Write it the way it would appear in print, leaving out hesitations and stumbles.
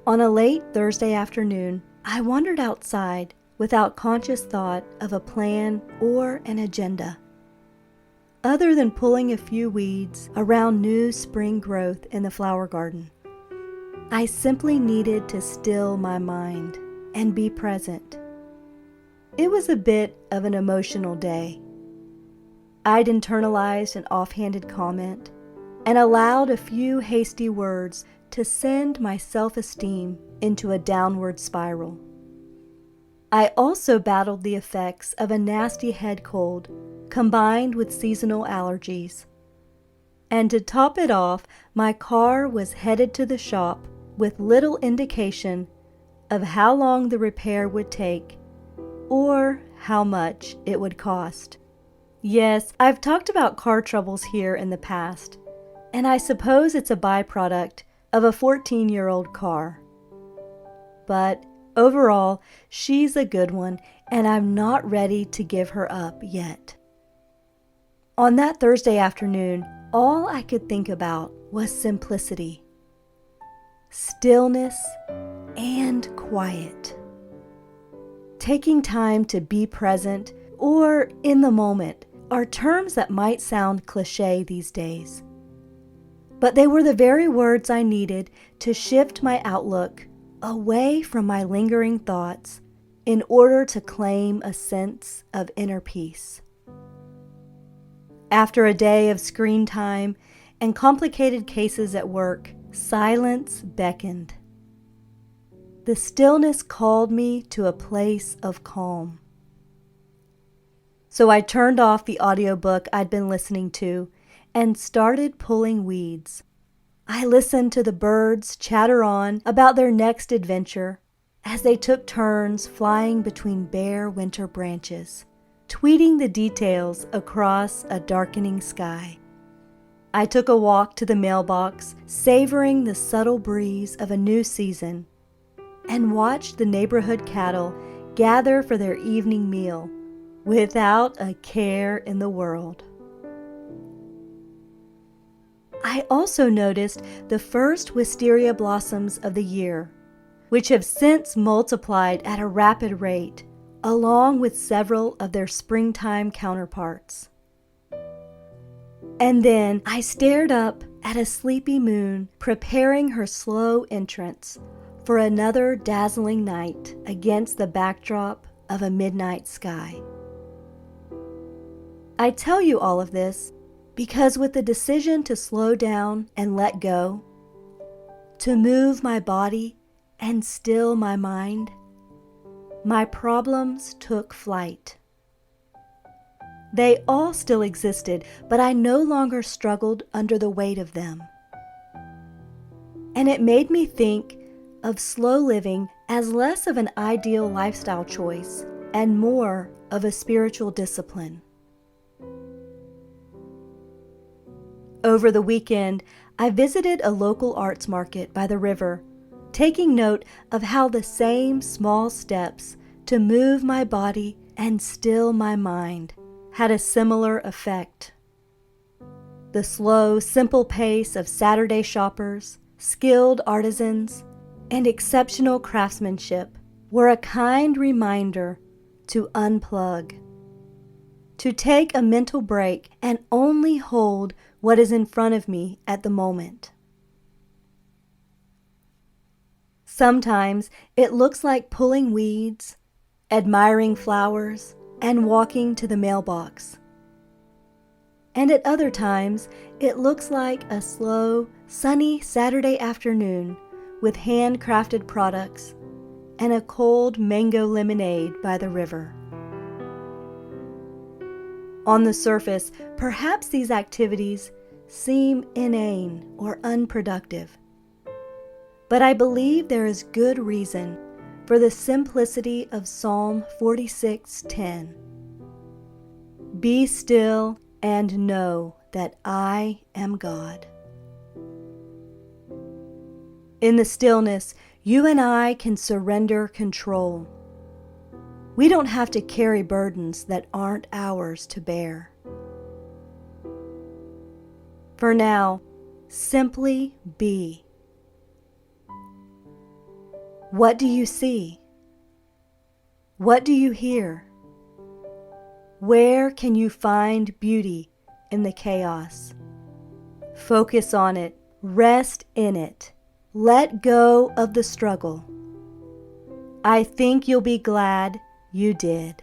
On a late Thursday afternoon, I wandered outside without conscious thought of a plan or an agenda, other than pulling a few weeds around new spring growth in the flower garden. I simply needed to still my mind and be present. It was a bit of an emotional day. I'd internalized an offhanded comment and allowed a few hasty words to send my self-esteem into a downward spiral. I also battled the effects of a nasty head cold combined with seasonal allergies. And to top it off, my car was headed to the shop with little indication of how long the repair would take or how much it would cost. Yes, I've talked about car troubles here in the past, and I suppose it's a byproduct of a 14-year-old car. But overall, she's a good one, and I'm not ready to give her up yet. On that Thursday afternoon, all I could think about was simplicity, stillness, and quiet. Taking time to be present or in the moment are terms that might sound cliché these days. But they were the very words I needed to shift my outlook away from my lingering thoughts in order to claim a sense of inner peace. After a day of screen time and complicated cases at work, silence beckoned. The stillness called me to a place of calm. So I turned off the audiobook I'd been listening to and started pulling weeds. I listened to the birds chatter on about their next adventure as they took turns flying between bare winter branches, tweeting the details across a darkening sky. I took a walk to the mailbox, savoring the subtle breeze of a new season, and watched the neighborhood cattle gather for their evening meal without a care in the world. I also noticed the first wisteria blossoms of the year, which have since multiplied at a rapid rate, along with several of their springtime counterparts. And then I stared up at a sleepy moon preparing her slow entrance for another dazzling night against the backdrop of a midnight sky. I tell you all of this because with the decision to slow down and let go, to move my body and still my mind, my problems took flight. They all still existed, but I no longer struggled under the weight of them. And it made me think of slow living as less of an ideal lifestyle choice and more of a spiritual discipline. Over the weekend, I visited a local arts market by the river, taking note of how the same small steps to move my body and still my mind had a similar effect. The slow, simple pace of Saturday shoppers, skilled artisans, and exceptional craftsmanship were a kind reminder to unplug, to take a mental break and only hold what is in front of me at the moment. Sometimes it looks like pulling weeds, admiring flowers, and walking to the mailbox. And at other times, it looks like a slow, sunny Saturday afternoon with handcrafted products and a cold mango lemonade by the river. On the surface, perhaps these activities seem inane or unproductive. But I believe there is good reason for the simplicity of Psalm 46:10. Be still and know that I am God. In the stillness, you and I can surrender control. We don't have to carry burdens that aren't ours to bear. For now, simply be. What do you see? What do you hear? Where can you find beauty in the chaos? Focus on it. Rest in it. Let go of the struggle. I think you'll be glad you did.